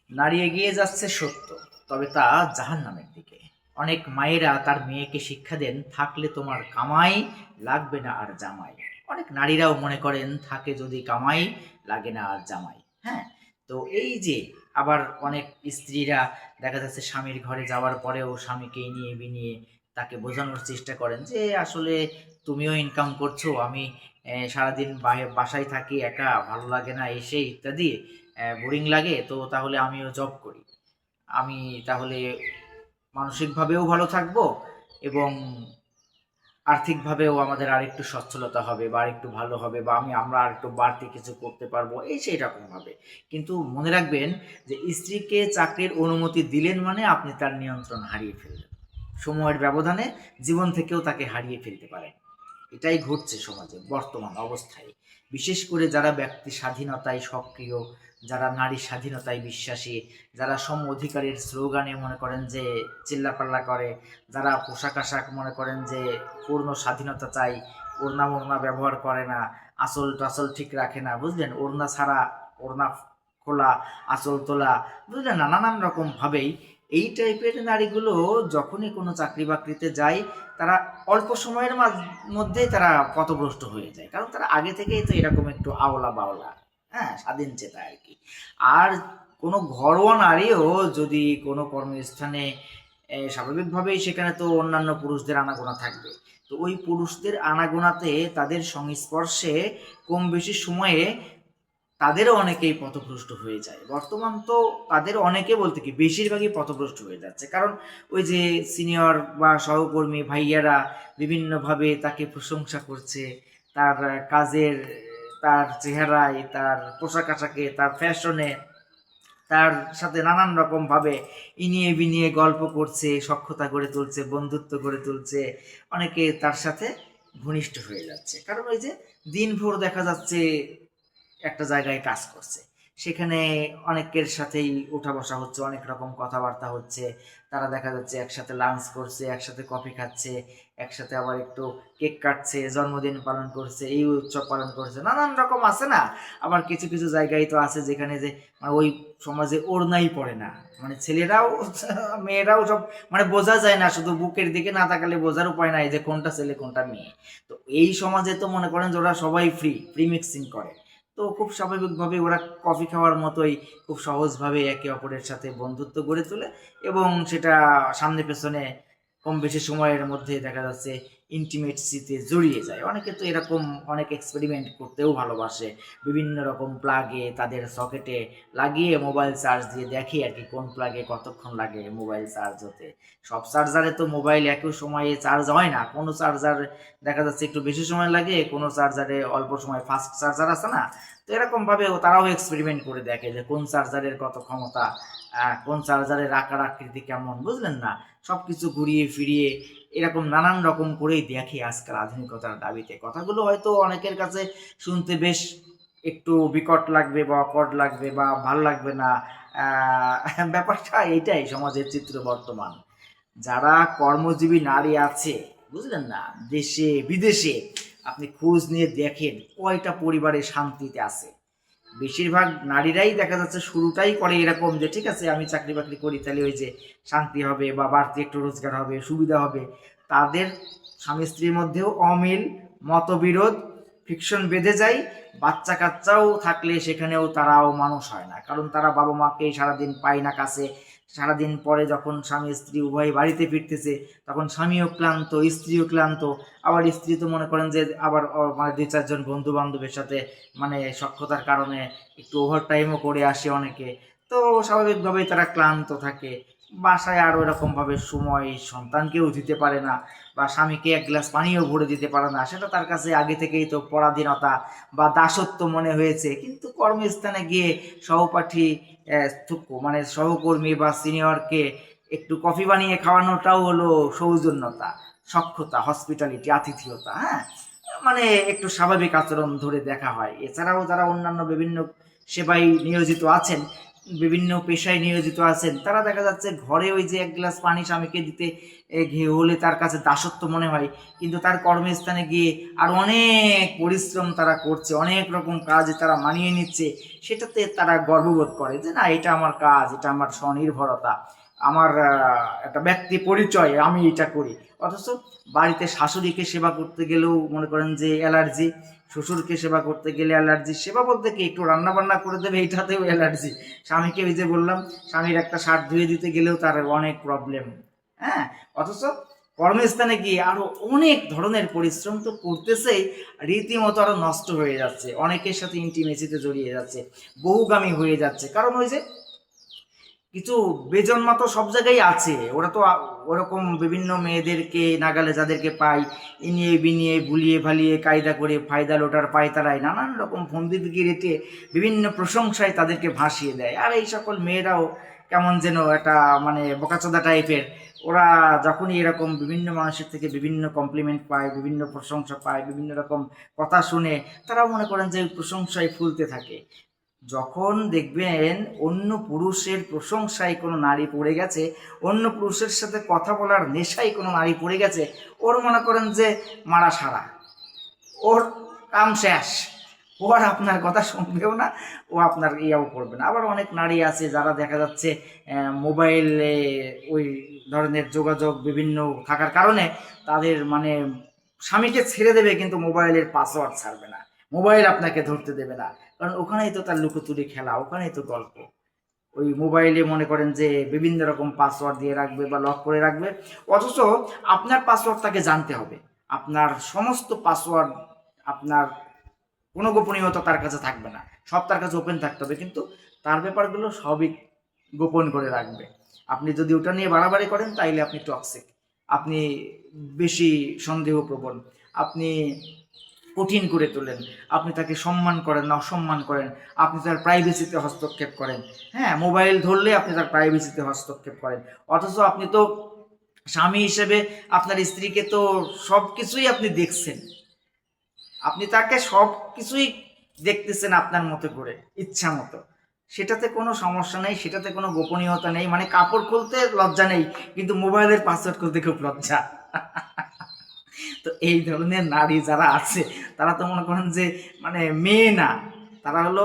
নারী এগিয়ে যাচ্ছে সত্য, তবে তা জাহান্নামের দিকে। অনেক মায়েরা তার মেয়েকে শিক্ষা দেন, থাকলে তোমার কামাই, লাগবে না আর জামাই। অনেক নারীরাও মনে করেন, থাকে যদি কামাই, লাগে না আর জামাই। হ্যাঁ, তো এই যে আবার অনেক স্ত্রীরা দেখা যাচ্ছে স্বামীর ঘরে যাওয়ার পরেও স্বামীকে নিয়ে বিনিয়ে তাকে বোঝানোর চেষ্টা করেন যে আসলে তুমিও ইনকাম করছো, আমি সারাদিন বাসায় থাকি একা, ভালো লাগে না এসে ইত্যাদি, বোরিং লাগে, তো তাহলে আমিও জব করি। আমি তাহলে মানসিকভাবেও ভালো থাকবো এবং আর্থিকভাবেও আমাদের আরেকটু সচ্ছলতা হবে বা আরেকটু ভালো হবে, বা আমরা আরেকটু বাড়তি কিছু করতে পারবো, এই সেই রকমভাবে। কিন্তু মনে রাখবেন যে স্ত্রীকে চাকরির অনুমতি দিলেন মানে আপনি তার নিয়ন্ত্রণ হারিয়ে ফেললেন। সময়ের ব্যবধানে জীবন থেকেও তাকে হারিয়ে ফেলতে পারেন। এটাই ঘটছে সমাজে বর্তমান অবস্থায়। বিশেষ করে যারা ব্যক্তি স্বাধীনতায় সক্রিয়, যারা নারী স্বাধীনতায় বিশ্বাসী, যারা সম অধিকারের স্লোগানে মনে করেন যে চিল্লাপাল্লা করে, যারা পোশাক আশাক মনে করেন যে পূর্ণ স্বাধীনতা চাই, ওড়না মোড়না ব্যবহার করে না, আঁচল টাচল ঠিক রাখে না, বুঝলেন, ওড়না ছাড়া, ওড়না খোলা, আঁচল তোলা, বুঝলেন না, নানান রকম ভাবেই এই টাইপের নারীগুলো যখনই কোনো চাকরি বাকরিতে যায়, তারা অল্প সময়ের মধ্যেই তারা পথভ্রষ্ট হয়ে যায়, কারণ তারা আগে থেকেই তো এরকম একটু আওলা বাওলা, হ্যাঁ, স্বাধীন চেতা আর কি। আর কোনো ঘরোয়া নারীও যদি কোনো কর্মস্থানে স্বাভাবিকভাবেই সেখানে তো অন্যান্য পুরুষদের আনাগোনা থাকবে, তো ওই পুরুষদের আনাগোনাতে তাদের সংস্পর্শে কম বেশি সময়ে তাদেরও অনেকেই পথভ্রষ্ট হয়ে যায়। বর্তমান তো তাদের অনেকে বলতে কি বেশিরভাগই পথভ্রষ্ট হয়ে যাচ্ছে, কারণ ওই যে সিনিয়র বা সহকর্মী ভাইয়ারা বিভিন্নভাবে তাকে প্রশংসা করছে, তার কাজের, তার চেহারায়, তার পোশাক আশাকে, তার ফ্যাশনে, তার সাথে নানান রকমভাবে ইনিয়ে বিনিয়ে গল্প করছে, সখ্যতা গড়ে তুলছে, বন্ধুত্ব গড়ে তুলছে, অনেকে তার সাথে ঘনিষ্ঠ হয়ে যাচ্ছে, কারণ ওই যে দিনভর দেখা যাচ্ছে একটা জায়গায় কাজ করছে, সেখানে অনেকের সাথেই উঠা বসা হচ্ছে, অনেক রকম কথাবার্তা হচ্ছে, তারা দেখা যাচ্ছে একসাথে লাঞ্চ করছে, একসাথে কফি খাচ্ছে, একসাথে আবার একটু কেক কাটছে, জন্মদিন পালন করছে, এই উৎসব পালন করছে, নানান রকম আছে না। আবার কিছু কিছু জায়গায় তো আছে যেখানে যে মানে ওই সমাজে ওড়নাই পড়ে না, মানে ছেলেরাও মেয়েরাও সব, মানে বোঝা যায় না, শুধু বুকের দিকে না তাকালে বোঝার উপায় নাই যে কোনটা ছেলে কোনটা মেয়ে। তো এই সমাজে তো মনে করেন যে ওরা সবাই ফ্রি মিক্সিং করে, তো খুব স্বাভাবিকভাবে ওরা কফি খাওয়ার মতোই খুব সহজভাবে একে অপরের সাথে বন্ধুত্ব গড়ে তোলে, এবং সেটা সামনে পেছনে কম বেশি সময়ের মধ্যে দেখা যাচ্ছে ইন্টিমেটসিতে জড়িয়ে যায়। অনেকে তো এরকম অনেক এক্সপেরিমেন্ট করতেও ভালোবাসে, বিভিন্ন রকম প্লাগে তাদের সকেটে লাগিয়ে মোবাইল চার্জ দিয়ে দেখে আর কি কোন প্লাগে কতক্ষণ লাগে মোবাইল চার্জ হতে। সব চার্জারে তো মোবাইল একই সময়ে চার্জ হয় না, কোনো চার্জার দেখা যাচ্ছে একটু বেশি সময় লাগে, কোনো চার্জারে অল্প সময়, ফাস্ট চার্জার আছে না, তো এরকমভাবে তারাও এক্সপেরিমেন্ট করে দেখে যে কোন চার্জারের কত ক্ষমতা, কোন চার্জারের আকার আকৃতি কেমন, বুঝলেন না, সব কিছু ঘুরিয়ে ফিরিয়ে এরকম নানান রকম করেই দেখে আজকাল আধুনিকতার দাবিতে। কথাগুলো হয়তো অনেকের কাছে শুনতে বেশ একটু বিকট লাগবে বা অকওয়ার্ড লাগবে বা ভাল লাগবে না, ব্যাপারটা এইটাই সমাজের চিত্র বর্তমান। যারা কর্মজীবী নারী আছে, বুঝলেন না, দেশে বিদেশে আপনি খোঁজ নিয়ে দেখেন কয়টা পরিবারে শান্তিতে আছে। বেশিরভাগ নারীরাই দেখা যাচ্ছে শুরুটাই করে এরকম যে ঠিক আছে আমি চাকরি বাকরি করি, তাহলে ওই যে শান্তি হবে বা বাড়তি একটু রোজগার হবে, সুবিধা হবে। তাদের স্বামী স্ত্রীর মধ্যেও অমিল, মতবিরোধ, ফিকশন বেঁধে যায়। বাচ্চা কাচ্চাও থাকলে সেখানেও তারাও মানুষ হয় না, কারণ তারা বাবা মাকেই সারাদিন পায় না কাছে। সারাদিন পরে যখন স্বামী স্ত্রী উভয় বাড়িতে ফিরতেছে, তখন স্বামীও ক্লান্ত, স্ত্রীও ক্লান্ত। আবার স্ত্রী তো মনে করেন যে আবার মানে দুই চারজন বন্ধু বান্ধবের সাথে মানে সখ্যতার কারণে একটু ওভার টাইমও করে আসে অনেকে, তো স্বাভাবিকভাবেই তারা ক্লান্ত থাকে। বাসায় আর ওরকমভাবে সময় সন্তানকেও দিতে পারে না, বা স্বামীকে এক গ্লাস পানিও ভরে দিতে পারে না, সেটা তার কাছে আগে থেকেই তো পরাধীনতা বা দাসত্ব মনে হয়েছে। কিন্তু কর্মস্থানে গিয়ে সহপাঠী, মানে সহকর্মী বা সিনিয়রকে একটু কফি বানিয়ে খাওয়ানোটাও হলো সৌজন্যতা, সখ্যতা, হসপিটালিটি, আতিথেয়তা, হ্যাঁ, মানে একটু স্বাভাবিক আচরণ ধরে দেখা হয়। এছাড়াও যারা অন্যান্য বিভিন্ন সেবায় নিয়োজিত আছেন, বিভিন্ন পেশায় নিয়োজিত আছেন, তারা দেখা যাচ্ছে ঘরে ওই যে এক গ্লাস পানি স্বামীকে দিতে হলে তার কাছে দাসত্ব মনে হয়, কিন্তু তার কর্মস্থানে গিয়ে আর অনেক পরিশ্রম তারা করছে, অনেক রকম কাজ তারা মানিয়ে নিচ্ছে, সেটাতে তারা গর্ববোধ করে যে না এটা আমার কাজ, এটা আমার স্বনির্ভরতা, আমার একটা ব্যক্তি পরিচয়, আমি এটা করি। অথচ বাড়িতে শাশুড়িকে সেবা করতে গেলেও মনে করেন যে অ্যালার্জি, শ্বশুরকে সেবা করতে গেলে অ্যালার্জি, সেবা বলতে কি একটু রান্না বান্না করে দেবে এইটাতেও অ্যালার্জি, স্বামীকে ওই যে বললাম স্বামীর একটা শার্ট ধুয়ে দিতে গেলেও তার অনেক প্রবলেম। হ্যাঁ, অথচ কর্মস্থানে গিয়ে আরো অনেক ধরনের পরিশ্রম তো করতেছেই, রীতিমতো আরো নষ্ট হয়ে যাচ্ছে, অনেকের সাথে ইন্টিমেসিতে জড়িয়ে যাচ্ছে, বহুগামী হয়ে যাচ্ছে। কারণ ওই যে কিছু বেজন্মা তো সব জায়গায় আছে, ওরা তো ওরকম বিভিন্ন মেয়েদেরকে নাগালে যাদেরকে পাই, ইনিয়ে বিনিয়ে ভুলিয়ে ভালিয়ে কায়দা করে ফায়দা লোটার পায়তারায় নানান রকম ফন্দিকে রেটে বিভিন্ন প্রশংসায় তাদেরকে ভাসিয়ে দেয়। আর এই সকল মেয়েরাও কেমন যেন একটা মানে বোকাচোদা টাইপের, ওরা যখনই এরকম বিভিন্ন মানুষের থেকে বিভিন্ন কমপ্লিমেন্ট পায়, বিভিন্ন প্রশংসা পায়, বিভিন্ন রকম কথা শুনে, তারাও মনে করেন যে প্রশংসায় ফুলতে থাকে। যখন দেখবেন অন্য পুরুষের প্রশংসায় কোনো নারী পড়ে গেছে, অন্য পুরুষের সাথে কথা বলার নেশায় কোনো নারী পড়ে গেছে, ওর মনে করেন যে মারা সারা, ওর কাম শেষ, ও আর আপনার কথা শুনবেও না, ও আপনার ইয়াও করবে না। আবার অনেক নারী আছে যারা দেখা যাচ্ছে মোবাইলে ওই ধরনের যোগাযোগ বিভিন্ন থাকার কারণে তাদের মানে স্বামীকে ছেড়ে দেবে কিন্তু মোবাইলের পাসওয়ার্ড ছাড়বে না, মোবাইল আপনাকে ধরতে দেবে না, কারণ ওখানেই তো তার লুকোচুরি খেলা, ওখানেই তো গল্প। ওই মোবাইলে মনে করেন যে বিভিন্ন রকম পাসওয়ার্ড দিয়ে রাখবে বা লক করে রাখবে, অথচ আপনার পাসওয়ার্ড তাকে জানতে হবে, আপনার সমস্ত পাসওয়ার্ড, আপনার কোনো গোপনীয়তা তার কাছে থাকবে না, সব তার কাছে ওপেন থাকতে হবে, কিন্তু তার ব্যাপারগুলো সবই গোপন করে রাখবে। আপনি যদি ওটা নিয়ে বাড়াবাড়ি করেন তাইলে আপনি টক্সিক, আপনি বেশি সন্দেহপ্রবণ, আপনি কঠিন করে তোলেন, আপনি তাকে সম্মান করেন না অসম্মান করেন, আপনি তার প্রাইভেসিতে হস্তক্ষেপ করেন। হ্যাঁ, মোবাইল ধরলে আপনি তার প্রাইভেসিতে হস্তক্ষেপ করেন, অথচ আপনি তো স্বামী হিসেবে আপনার স্ত্রীকে তো সব কিছুই আপনি দেখছেন, আপনি তাকে সব কিছুই দেখতেছেন আপনার মতো করে, ইচ্ছা মতো, সেটাতে কোনো সমস্যা নেই, সেটাতে কোনো গোপনীয়তা নেই, মানে কাপড় খুলতে লজ্জা নেই কিন্তু মোবাইলের পাসওয়ার্ড খুলতে খুব লজ্জা। তো এই ধরনের নারী যারা আছে তারা তো মনে করেন যে মানে মেয়ে না, তারা হলো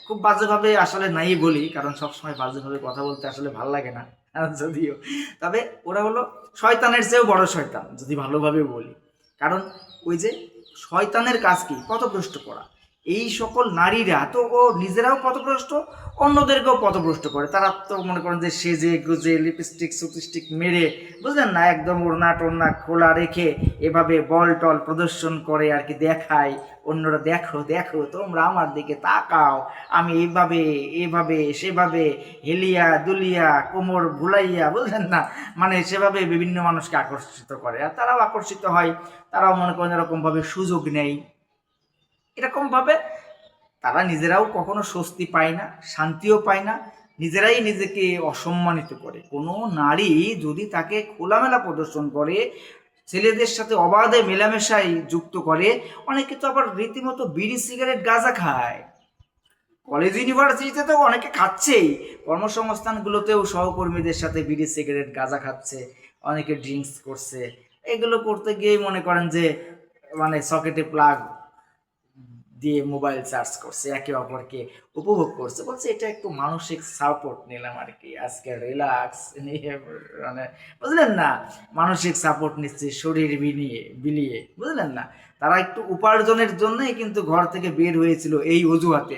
খুব বাজেভাবে আসলে নাই বলি, কারণ সবসময় বাজেভাবে কথা বলতে আসলে ভাল লাগে না যদিও, তবে ওরা হলো শয়তানের চেয়েও বড় শয়তান যদি ভালোভাবে বলি। কারণ ওই যে শয়তানের কাজ কি, পথভ্রষ্ট করা। এই সকল নারীরা তো ও নিজেরাও পথভ্রষ্ট, অন্যদেরকেও পথভ্রষ্ট করে। তারা তো মনে করেন যে সেজে গুজে লিপস্টিক সুপস্টিক মেরে, বুঝলেন না, একদম ওড়না টোড়না খোলা রেখে এভাবে বল টল প্রদর্শন করে আর কি, দেখায় অন্যরা দেখো দেখো তোমরা আমার দিকে তাকাও, আমি এইভাবে এভাবে সেভাবে হেলিয়া দুলিয়া কোমর ভুলাইয়া, বুঝলেন না, মানে সেভাবে বিভিন্ন মানুষকে আকর্ষিত করে, আর তারাও আকর্ষিত হয়, তারাও মনে করেন এরকমভাবে সুযোগ নেই, এরকমভাবে তারা নিজেরাও কখনো স্বস্তি পায় না, শান্তিও পায় না, নিজেরাই নিজেকে অসম্মানিত করে। কোনো নারী যদি তাকে খোলামেলা প্রদর্শন করে, ছেলেদের সাথে অবাধে মেলামেশায় যুক্ত করে, অনেকে তো আবার রীতিমতো বিড়ি সিগারেট গাঁজা খায়, কলেজ ইউনিভার্সিটিতে তো অনেকে খাচ্ছেই, কর্মসংস্থানগুলোতেও সহকর্মীদের সাথে বিড়ি সিগারেট গাঁজা খাচ্ছে, অনেকে ড্রিঙ্কস করছে। এগুলো করতে গিয়ে মনে করেন যে মানে সকেটে প্লাগ দিয়ে মোবাইল চার্জ করছে, একে অপরকে উপভোগ করছে, বলছে এটা একটু মানসিক সাপোর্ট নিলাম আর কি, আজকে রিল্যাক্স নিয়ে, মানে বুঝলেন না, মানসিক সাপোর্ট নিচ্ছে শরীর বিলিয়ে বিলিয়ে, বুঝলেন না। তারা একটু উপার্জনের জন্যই কিন্তু ঘর থেকে বের হয়েছিল এই অজুহাতে,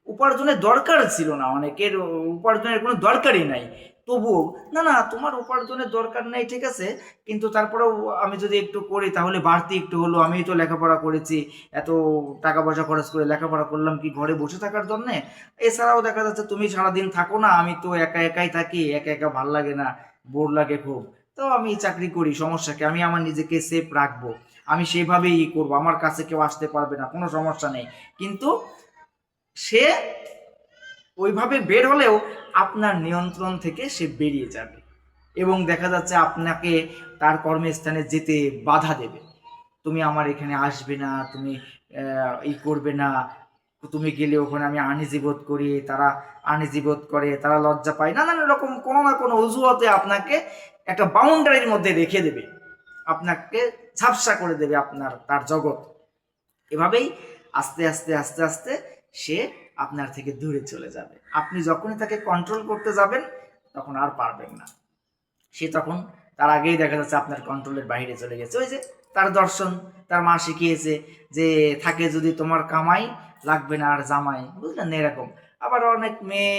উপার্জনের দরকার ছিল না, অনেকের উপার্জনের কোনো দরকারই নাই, তবুও না না তোমার উপার্জনের দরকার নেই ঠিক আছে, কিন্তু তারপরেও আমি যদি একটু করি তাহলে বাড়তি একটু হলো, আমি তো লেখাপড়া করেছি, এত টাকা পয়সা খরচ করে লেখাপড়া করলাম কি ঘরে বসে থাকার জন্যে। এছাড়াও দেখা যাচ্ছে তুমি সারাদিন থাকো না, আমি তো একা একাই থাকি, একা একা ভাল লাগে না, বোর লাগে খুব, তো আমি চাকরি করি, সমস্যাকে আমি আমার নিজেকে সেফ রাখবো, আমি সেভাবেই করবো, আমার কাছে কেউ আসতে পারবে না, কোনো সমস্যা নেই। কিন্তু সে ওইভাবে বের হলেও আপনার নিয়ন্ত্রণ থেকে সে বেরিয়ে যাবে এবং দেখা যাচ্ছে আপনাকে তার কর্মস্থানে যেতে বাধা দেবে, তুমি আমার এখানে আসবে না, তুমি ই করবে না, তুমি গেলে ওখানে আমি আনইজি বোধ করি, তারা আনইজি বোধ করে, তারা লজ্জা পায়, নানান রকম কোনো না কোনো অজুহাতে আপনাকে একটা বাউন্ডারির মধ্যে রেখে দেবে, আপনাকে ঝাপসা করে দেবে তার জগৎ। এভাবেই আস্তে আস্তে আস্তে আস্তে সে আপনার থেকে দূরে চলে যাবে। আপনি যখনই তাকে কন্ট্রোল করতে যাবেন তখন আর পারবেন না। সে তখন তার আগেই দেখা যাচ্ছে আপনার কন্ট্রোলের বাইরে চলে গেছে। ওই যে তার দর্শন, তার মা শিখিয়েছে যে থাকে যদি তোমার কামাই লাগবে না আর জামাই, বুঝলেন না, এরকম। আবার অনেক মেয়ে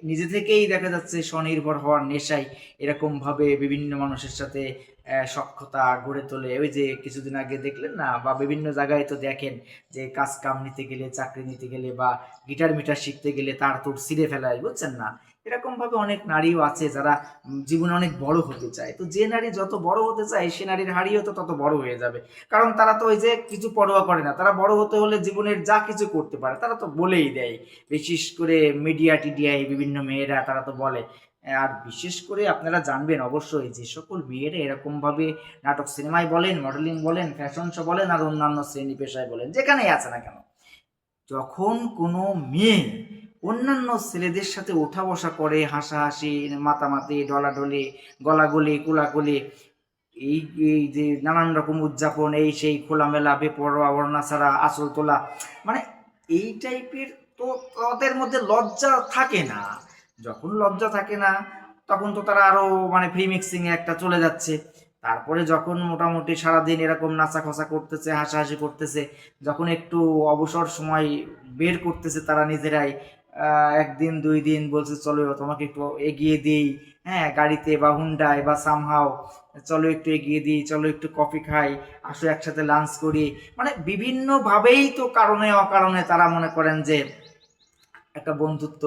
নিজে থেকেই দেখা যাচ্ছে স্বনির্ভর হওয়ার নেশায় এরকমভাবে বিভিন্ন মানুষের সাথে সখ্যতা গড়ে তোলে। ওই যে কিছুদিন আগে দেখলেন না, বা বিভিন্ন জায়গায় তো দেখেন যে কাজ কাম নিতে গেলে, চাকরি নিতে গেলে বা গিটার মিটার শিখতে গেলে তার তোর ছিঁড়ে ফেলায়, বুঝছেন না। এরকমভাবে অনেক নারীও আছে যারা জীবনে অনেক বড় হতে চায়। তো যে নারী যত বড় হতে চায় সে নারীর হাড়িও তো তত বড় হয়ে যাবে, কারণ তারা তো ওই যে কিছু পরোয়া করে না। তারা বড় হতে হলে জীবনের যা কিছু করতে পারে তারা তো বলেই দেয়। বিশেষ করে মিডিয়া টিডিয়ায় বিভিন্ন মেয়েরা তারা তো বলে। আর বিশেষ করে আপনারা জানবেন অবশ্যই, যে সকল মেয়েরা এরকমভাবে নাটক সিনেমায় বলেন, মডেলিং বলেন, ফ্যাশন শো বলেন, আর অন্যান্য শ্রেণী পেশায় বলেন, যেখানেই আছে না কেন, যখন কোনো মেয়ে অন্যান্য ছেলেদের সাথে ওঠা বসা করে, হাসাহাসি, মাতামাতি, ডলাডলি, গলাগলি, কোলাকুলি, এই এই যে নানান রকম উদযাপন, এই সেই খোলামেলা, বেপরোয়া, ওড়না ছাড়া, আঁচল তোলা, মানে এই টাইপের, তো তাদের মধ্যে লজ্জা থাকে না। যখন লজ্জা থাকে না তখন তো তারা আরও মানে ফ্রি মিক্সিংয়ে একটা চলে যাচ্ছে। তারপরে যখন মোটামুটি সারাদিন এরকম নাচা খসা করতেছে, হাসাহাসি করতেছে, যখন একটু অবসর সময় বের করতেছে তারা নিজেরাই, একদিন দুই দিন বলছে চলো তোমাকে একটু এগিয়ে দিই, হ্যাঁ, গাড়িতে বা হুন্ডায় বা সামহাও, চলো একটু এগিয়ে দিই, চলো একটু কফি খাই, আসো একসাথে লাঞ্চ করি, মানে বিভিন্নভাবেই তো কারণে অকারণে তারা মনে করেন যে একটা বন্ধুত্ব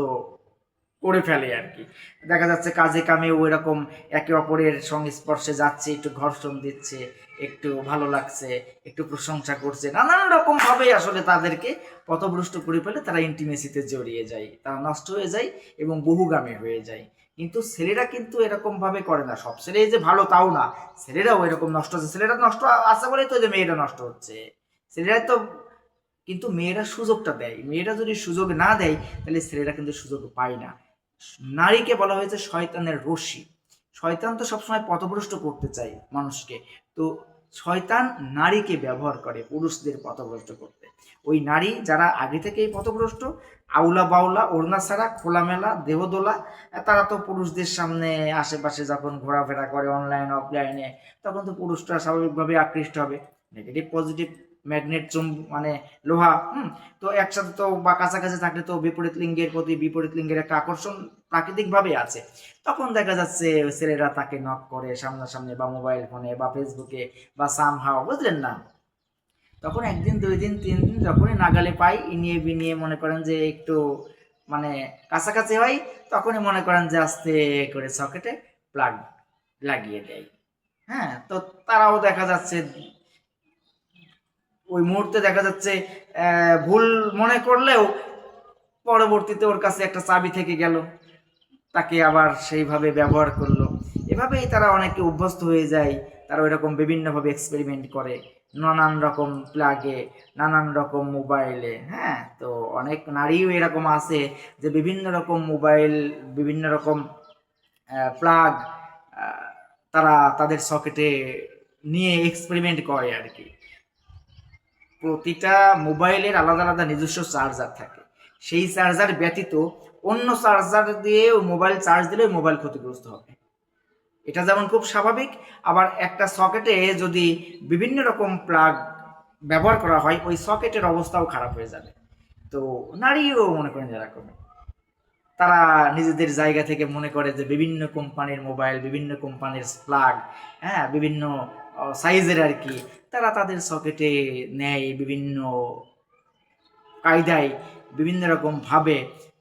করে ফেলে আর কি। দেখা যাচ্ছে কাজে কামে ওই রকম একে অপরের সংস্পর্শে যাচ্ছে, একটু ঘর্ষণ দিচ্ছে, একটু ভালো লাগছে, একটু প্রশংসা করছে, নানান রকম ভাবে আসলে তাদেরকে পথভ্রষ্ট করে ফেলে। তারা ইন্টিমেসিতে জড়িয়ে যায়, তারা নষ্ট হয়ে যায় এবং বহুগামী হয়ে যায়। কিন্তু ছেলেরা কিন্তু এরকম ভাবে করে না। সব ছেলেই যে ভালো তাও না, ছেলেরাও এরকম নষ্ট হচ্ছে। ছেলেরা নষ্ট আছে বলেই তো যে মেয়েরা নষ্ট হচ্ছে। ছেলেরা তো, কিন্তু মেয়েরা সুযোগটা দেয়। মেয়েরা যদি সুযোগ না দেয় তাহলে ছেলেরা কিন্তু সুযোগ পায় না। নারীকে বলা হয়েছে শয়তানের রশ্মি। শয়তান তো সবসময় পথভ্রষ্ট করতে চায় মানুষকে। তো শয়তান নারীকে ব্যবহার করে পুরুষদের পথভ্রষ্ট করতে। ওই নারী যারা আগে থেকেই পথভ্রষ্ট, আউলা বাউলা, ওড়না ছাড়া, খোলামেলা, দেহদোলা, তারা তো পুরুষদের সামনে আশেপাশে যখন ঘোরাফেরা করে অনলাইন অফলাইনে, তখন তো পুরুষরা স্বাভাবিকভাবে আকৃষ্ট হবে। নেগেটিভ পজিটিভ ম্যাগনেট মানে লোহা, তো একসাথে তো বা কাছাকাছি থাকলে তো বিপরীত লিঙ্গের প্রতি বিপরীত লিঙ্গের একটা আকর্ষণ প্রাকৃতিকভাবে আছে। তখন দেখা যাচ্ছে ছেলেরা তাকে নক করে সামনাসামনি বা মোবাইল ফোনে বা ফেসবুকে বা সামহাও, বুঝলেন না। তখন একদিন দুই দিন তিন দিন যখনই নাগালে পাই, ইনিয়ে বিনিয়ে মনে করেন যে একটু মানে কাছাকাছি হয়, তখনই মনে করেন যে আস্তে করে সকেটে প্লাগ লাগিয়ে দেয়। হ্যাঁ, তো তারাও দেখা যাচ্ছে ওই মুহূর্তে দেখা যাচ্ছে ভুল মনে করলেও পরবর্তীতে ওর কাছে একটা চাবি থেকে গেল, তাকে আবার সেইভাবে ব্যবহার করলো। এভাবেই তারা অনেকে অভ্যস্ত হয়ে যায়। তারা ওইরকম বিভিন্নভাবে এক্সপেরিমেন্ট করে, নানান রকম প্লাগে, নানান রকম মোবাইলে। হ্যাঁ, তো অনেক নারীও এরকম আছে যে বিভিন্ন রকম মোবাইল, বিভিন্ন রকম প্লাগ তারা তাদের সকেটে নিয়ে এক্সপেরিমেন্ট করে আর কি। প্রতিটা মোবাইলের আলাদা আলাদা নিজস্ব চার্জার থাকে। সেই চার্জার ব্যতীত অন্য চার্জার দিয়ে ওই মোবাইল চার্জ দিলে ওই মোবাইল ক্ষতিগ্রস্ত হবে। এটা যেমন খুব স্বাভাবিক, আবার একটা সকেটে যদি বিভিন্ন রকম প্লাগ ব্যবহার করা হয় ওই সকেটের অবস্থাও খারাপ হয়ে যাবে। তো নারীও মনে করেন এরকম, তারা নিজেদের জায়গা থেকে মনে করে যে বিভিন্ন কোম্পানির মোবাইল, বিভিন্ন কোম্পানির প্লাগ, হ্যাঁ, বিভিন্ন সাইজের আর কি, তারা তাদের সকেটে নেয় বিভিন্ন কায়দায়, বিভিন্ন রকম ভাবে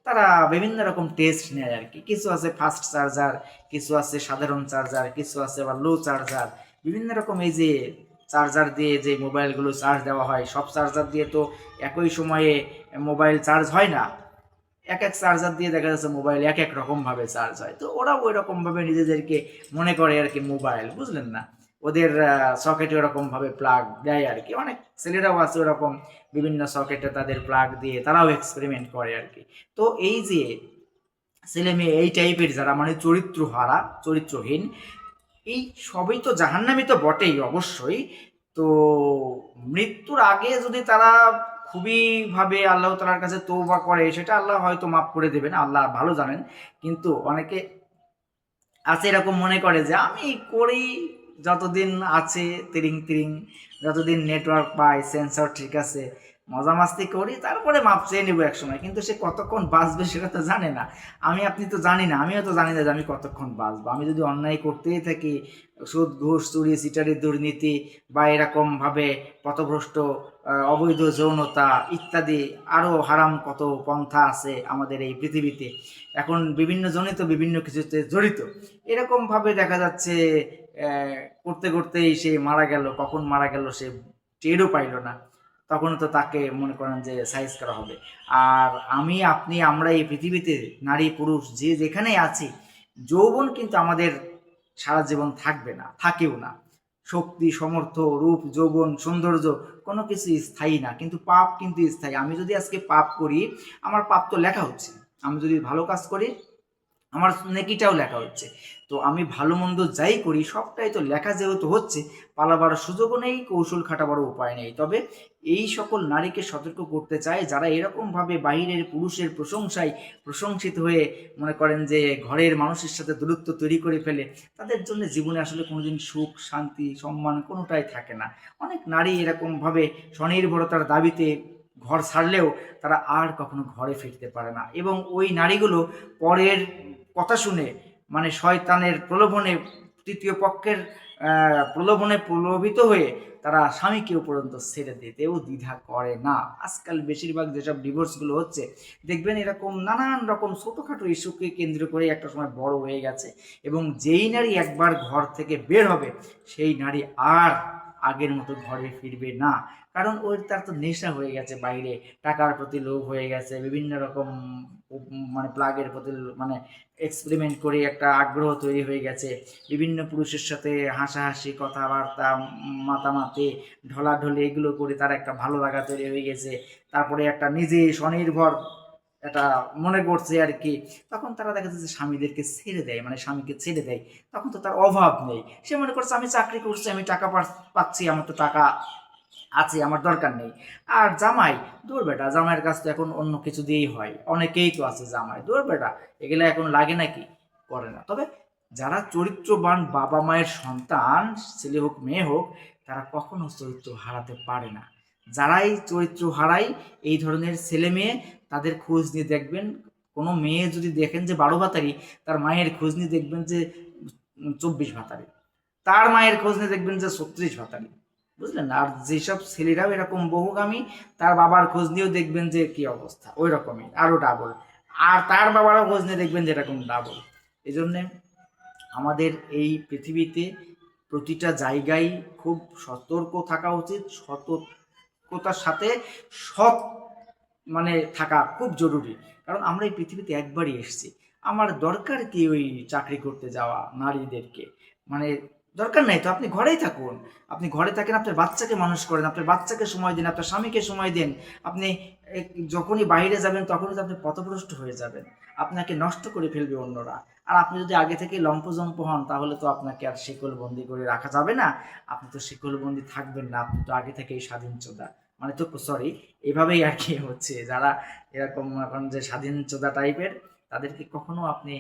তারা বিভিন্ন রকম টেস্ট নেয় আর কি। কিছু আছে ফাস্ট চার্জার, কিছু আছে সাধারণ চার্জার, কিছু আছে আবার লো চার্জার, বিভিন্ন রকম। এই যে চার্জার দিয়ে যে মোবাইলগুলো চার্জ দেওয়া হয়, সব চার্জার দিয়ে তো একই সময়ে মোবাইল চার্জ হয় না। এক এক চার্জার দিয়ে দেখা যাচ্ছে মোবাইল এক রকমভাবে চার্জ হয়। তো ওরা ওই রকমভাবে নিজেদেরকে মনে করে আর কি মোবাইল, বুঝলেন না। ওদের সকেটে ওরকমভাবে প্লাগ দেয় আর কি। অনেক ছেলেরাও আছে ওরকম বিভিন্ন সকেটে তাদের প্লাগ দিয়ে তারাও এক্সপেরিমেন্ট করে আর কি। তো এই যে ছেলে মেয়ে এই টাইপের যারা মানে চরিত্রহারা চরিত্রহীন, এই সবই তো জাহান্নামী তো বটেই অবশ্যই। তো মৃত্যুর আগে যদি তারা খুবই ভাবে আল্লাহ তাআলার কাছে তওবা করে, সেটা আল্লাহ হয়তো মাফ করে দেবেন, আল্লাহ ভালো জানেন। কিন্তু অনেকে আছে এরকম মনে করে যে আমি করি, যতদিন আছে তিরিং তিরিং, যতদিন নেটওয়ার্ক পাই, সেন্সর ঠিক আছে, মজা মাস্তি করি, তারপরে মাপ চেয়ে নেবো একসময়। কিন্তু সে কতক্ষণ বাঁচবে সেটা তো জানে না। আপনি তো জানি না, আমিও তো জানি না যে আমি কতক্ষণ বাঁচবো। আমি যদি অন্যায় করতেই থাকি, সুদ ঘুষ চুরি সিটারি দুর্নীতি বা এরকমভাবে পথভ্রষ্ট অবৈধ যৌনতা ইত্যাদি আরও হারাম কত পন্থা আছে আমাদের এই পৃথিবীতে, এখন বিভিন্ন জনিত বিভিন্ন কিছুতে জড়িত, এরকমভাবে দেখা যাচ্ছে করতে করতেই সে মারা গেল। কখন মারা গেল সে টেরও পাইল না, তখন তো তাকে মনে করেন যে সাইজ করা হবে। আর আমি আপনি আমরা এই পৃথিবীতে নারী পুরুষ যে যেখানেই আছি, যৌবন কিন্তু আমাদের সারা জীবন থাকবে না, থাকেও না। শক্তি সমর্থ রূপ যৌবন সৌন্দর্য কোনো কিছু স্থায়ী না, কিন্তু পাপ কিন্তু স্থায়ী। আমি যদি আজকে পাপ করি, আমার পাপ তো লেখা হচ্ছে। আমি যদি ভালো কাজ করি, আমার নেকিটাও লেখা হচ্ছে। তো আমি ভালো মন্দ যাই করি সবটাই তো লেখা যেহেতু হচ্ছে, পালাবার সুযোগও নেই, কৌশল খাটাবারও উপায় নেই। তবে এই সকল নারীকে সতর্ক করতে চাই যারা এরকমভাবে বাহিরের পুরুষের প্রশংসায় প্রশংসিত হয়ে মনে করেন যে ঘরের মানুষের সাথে দূরত্ব তৈরি করে ফেলে, তাদের জন্য জীবনে আসলে কোনোদিন সুখ শান্তি সম্মান কোনোটাই থাকে না। অনেক নারী এরকমভাবে স্বনির্ভরতার দাবিতে ঘর ছাড়লেও তারা আর কখনো ঘরে ফিরতে পারে না, এবং ওই নারীগুলো পরের কথা শুনে মানে শয়তানের প্রলোভনে, তৃতীয় পক্ষের প্রলোভনে প্রলোভিত হয়ে তারা স্বামীকেও পর্যন্ত ছেড়ে দিতেও দ্বিধা করে না। আজকাল বেশিরভাগ যেসব ডিভোর্সগুলো হচ্ছে দেখবেন এরকম নানান রকম ছোটোখাটো ইস্যুকে কেন্দ্র করে একটা সময় বড় হয়ে গেছে, এবং যেই নারী একবার ঘর থেকে বের হবে সেই নারী আর আগের মতো ঘরে ফিরবে না। কারণ ওই তার তো নেশা হয়ে গেছে, বাইরে টাকার প্রতি লোভ হয়ে গেছে, বিভিন্ন রকম মানে প্লাগের প্রতি মানে এক্সপেরিমেন্ট করে একটা আগ্রহ তৈরি হয়ে গেছে, বিভিন্ন পুরুষের সাথে হাসাহাসি কথাবার্তা মাতামাতি ঢলাঢলি এগুলো করে তার একটা ভালো লাগা তৈরি হয়ে গেছে। তারপরে একটা নিজে স্বনির্ভর এটা মনে করছে আর কি। তখন তারা দেখা যাচ্ছে স্বামীদেরকে ছেড়ে দেয়, মানে স্বামীকে ছেড়ে দেয়। তখন তো তার অভাব নেই, সে মনে করছে আমি চাকরি করছি, আমি টাকা পাচ্ছি, আমার তো টাকা আছে, আমার দরকার নেই। আর জামাই, দূর বেটা, জামাইয়ের কাছ তো এখন অন্য কিছু দিয়েই হয়, অনেকেই তো আছে জামাই, দূর বেটা, এগুলো এখন লাগে নাকি, করে না। তবে যারা চরিত্রবান বাবা মায়ের সন্তান, ছেলে হোক মেয়ে হোক, তারা কখনো চরিত্র হারাতে পারে না। যারাই চরিত্র হারায় এই ধরনের ছেলে মেয়ে, তাদের খোঁজ নিয়ে দেখবেন, কোনো মেয়ে যদি দেখেন যে 12 ভাতারি, তার মায়ের খোঁজ নিয়ে দেখবেন যে 24 ভাতারি, তার মায়ের খোঁজ নিয়ে দেখবেন যে 36 ভাতারি, বুঝলেন। আর যেসব ছেলেরাও এরকম বহুগামী, তার বাবার খোঁজ নিয়েও দেখবেন যে কি অবস্থা, ওই রকমই আরো ডাবল। আর তার বাবারও খোঁজ নিয়ে দেখবেন যে এরকম ডাবল। এই জন্যে আমাদের এই পৃথিবীতে প্রতিটা জায়গায় খুব সতর্ক থাকা উচিত, সতর্কতার সাথে সৎ মানে থাকা খুব জরুরি। কারণ আমরা এই পৃথিবীতে একবারই এসেছি। আমার দরকার কি ওই চাকরি করতে যাওয়া নারীদেরকে, মানে দরকার নাই তো। আপনি ঘরেই থাকুন, আপনি ঘরে থাকেন, আপনার বাচ্চাকে মানুষ করেন, আপনার বাচ্চাকে সময় দিন, আপনার স্বামীকে সময় দেন। আপনি যখনই বাইরে যাবেন তখনই তো আপনি পথভ্রষ্ট হয়ে যাবেন, আপনাকে নষ্ট করে ফেলবে অন্যরা। আর আপনি যদি আগে থেকে লম্পজম্প হন, তাহলে তো আপনাকে আর শিকলবন্দি করে রাখা যাবে না, আপনি তো শিকলবন্দি থাকবেন না, আপনি তো আগে থেকেই স্বাধীনচোদা, মানে তো সরি, এভাবেই আর কি হচ্ছে। যারা এরকম এখন যে স্বাধীনচোদা টাইপের, তাদেরকে কখনো আপনি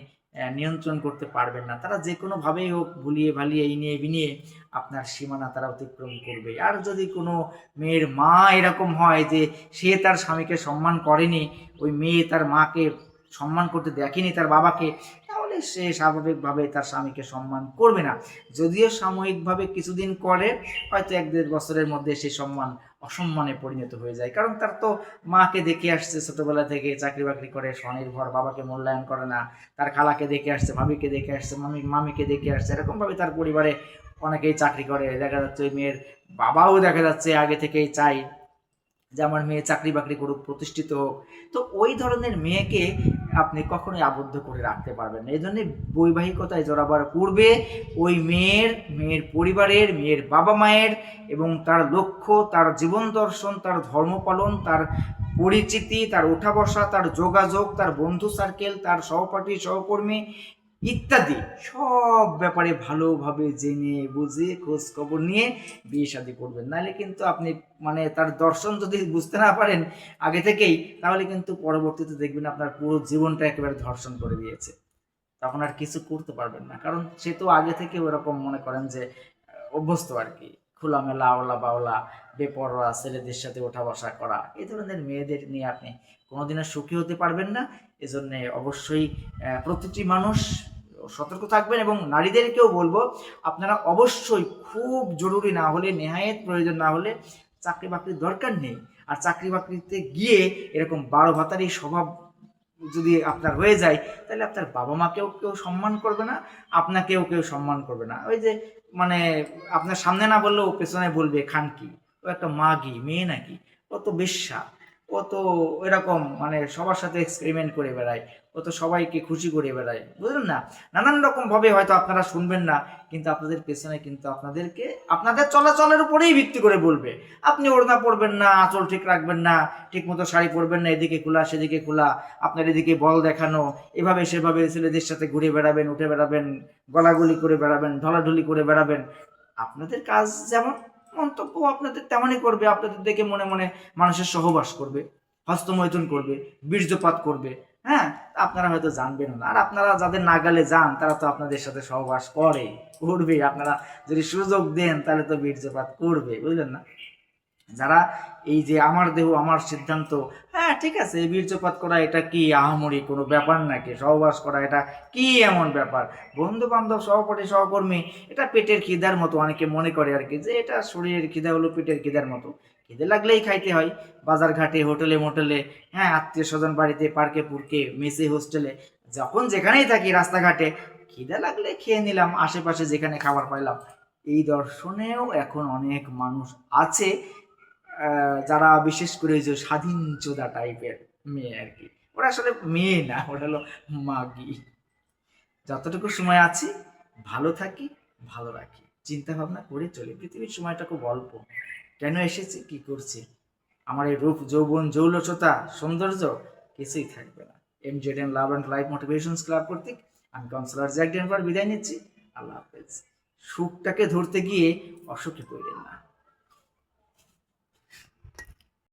নিয়ন্ত্রণ করতে পারবেন না। তারা যে কোনোভাবেই হোক ভুলিয়ে ভালিয়ে এই নিয়ে বিনিয়ে আপনার সীমানা তারা অতিক্রম করবে। আর যদি কোনো মেয়ের মা এরকম হয় যে সে তার স্বামীকে সম্মান করেনি, ওই মেয়ে তার মাকে সম্মান করতে দেখেনি, তার বাবাকে, তাহলে সে স্বাভাবিকভাবে তার স্বামীকে সম্মান করবে না। যদিও সাময়িকভাবে কিছুদিন করে, হয়তো 1-1.5 বছরের মধ্যে সেই সম্মান অসম্মানে পরিণত হয়ে যায়। কারণ তার তো মাকে দেখে আসছে ছোটবেলা থেকে, চাকরি বাকরি করে স্বনির্ভর, বাবাকে মূল্যায়ন করে না। তার খালাকে দেখে আসছে, ভাবিকে দেখে আসছে, মামিকে দেখে আসছে, এরকমভাবে তার পরিবারে অনেকেই চাকরি করে। দেখা যাচ্ছে ওই মেয়ের বাবাও দেখা যাচ্ছে আগে থেকেই চাই যে আমার মেয়ে চাকরি বাকরি করুক, প্রতিষ্ঠিত হোক। তো ওই ধরনের মেয়েকে আপনি কখনোই আবদ্ধ করে রাখতে পারবেন না। এই জন্যে বৈবাহিকতায় জড়াবার পূর্বে ওই মেয়ের পরিবারের, মেয়ের বাবা মায়ের এবং তার লক্ষ্য, তার জীবন দর্শন, তার ধর্ম পালন, তার পরিচিতি, তার ওঠা বসা, তার যোগাযোগ, তার বন্ধু সার্কেল, তার সহপাঠী সহকর্মী ইত্যাদি সব ব্যাপারে ভালোভাবে জেনে বুঝে খোঁজ খবর নিয়ে বিয়ে শাদী করবেন। নাহলে কিন্তু আপনি মানে তার দর্শন যদি বুঝতে না পারেন আগে থেকেই, তাহলে কিন্তু পরবর্তীতে দেখবেন আপনার পুরো জীবনটা একেবারে ধর্ষণ করে দিয়েছে। তখন আর কিছু করতে পারবেন না, কারণ সে তো আগে থেকে ওরকম মনে করেন যে অভ্যস্ত আর কি, খোলামেলা আওলা বাওলা বেপরোয়া ছেলেদের সাথে ওঠা বসা করা। এই ধরনের মেয়েদের নিয়ে আপনি কোনোদিনও সুখী হতে পারবেন না। এজন্য অবশ্যই প্রতিটি মানুষ সতর্ক থাকবেন, এবং নারীদেরকেও বলবো আপনারা অবশ্যই খুব জরুরি না হলে, নেহায়েত প্রয়োজন না হলে চাকরি বাকরির দরকার নেই। আর চাকরি বাকরিতে গিয়ে এরকম 12 ভাতারি স্বভাব যদি আপনার হয়ে যায়, তাহলে আপনার বাবা মাকেও কেউ সম্মান করবে না, আপনাকেও কেউ সম্মান করবে না। ওই যে মানে আপনার সামনে না বললেও পেছনে বলবে খানকি, ও একটা মাগি, মেয়ে নাকি, ও তো বেশ্যা, ও তো এরকম মানে সবার সাথে এক্সপেরিমেন্ট করে বেড়ায়, ও তো সবাইকে খুশি করে বেড়ায়, বুঝলেন না? নানান রকম ভাবে হয়তো আপনারা শুনবেন না, কিন্তু আপনাদের পেছনে কিন্তু আপনাদেরকে আপনাদের চলাচলের উপরেই ভিত্তি করে বলবে। আপনি ওড়না পরবেন না, আঁচল ঠিক রাখবেন না, ঠিক মতো শাড়ি পরবেন না, এদিকে খোলা সেদিকে খোলা, আপনার এদিকে বল দেখানো, এভাবে সেভাবে ছেলেদের সাথে ঘুরে বেড়াবেন, উঠে বেড়াবেন, গলাগুলি করে বেড়াবেন, ঢলাঢুলি করে বেড়াবেন। আপনাদের কাজ যেমন, মন্তব্য আপনাদের তেমনই করবে। আপনাদের দেখে মনে মনে মানুষের সহবাস করবে, হস্তমৈথুন করবে, বীর্যপাত করবে। হ্যাঁ, আপনারা হয়তো জানবেন না। আর আপনারা যাদের নাগালে যান তারা তো আপনাদের সাথে সহবাস করবে। আপনারা যদি সুযোগ দেন তাহলে তো বীর্যপাত করবে, বুঝলেন না? যারা এই যে আমার দেহ আমার সিদ্ধান্ত, হ্যাঁ ঠিক আছে, বীর্যপাত করা এটা কি আহামরি কোনো ব্যাপার নাকি? সহবাস করা এটা কি এমন ব্যাপার? বন্ধু বান্ধব, সহপাঠী সহকর্মী, এটা পেটের খিদার মতো অনেকে মনে করে আর কি, যে এটা শরীরের খিদা হলো পেটের খিদার মতো। খিদে লাগলেই খাইতে হয়, বাজার ঘাটে, হোটেলে মোটেলে, হ্যাঁ আত্মীয় স্বজন বাড়িতে, পার্কে পুরকে, মেসে হোস্টেলে, যখন যেখানেই থাকি, রাস্তাঘাটে খিদে লাগলে খেয়ে নিলাম, আশেপাশে যেখানে খাবার পাইলাম। এই দর্শনেও এখন অনেক মানুষ আছে যারা বিশেষ করে ওই যে স্বাধীন চোদা টাইপের মেয়ে আর কি। ওরা আসলে মেয়ে না, ওরা হলো মাগি। যতটুকু সময় আছি ভালো থাকি, ভালো রাখি, চিন্তা ভাবনা করে চলি। পৃথিবীর সময়টা খুব অল্প, কেন এসেছি, কি করছি, আমার এই রূপ যৌবন জৌলসতা সৌন্দর্য কিছুই থাকবে না। MZN love and life motivations club কর্তৃক আমি কাউন্সিলর জ্যাক ডেনভার বিদায় নিচ্ছি। আল্লাহ হাফেজ। সুখটাকে ধরতে গিয়ে অসুখে পড়লেন না।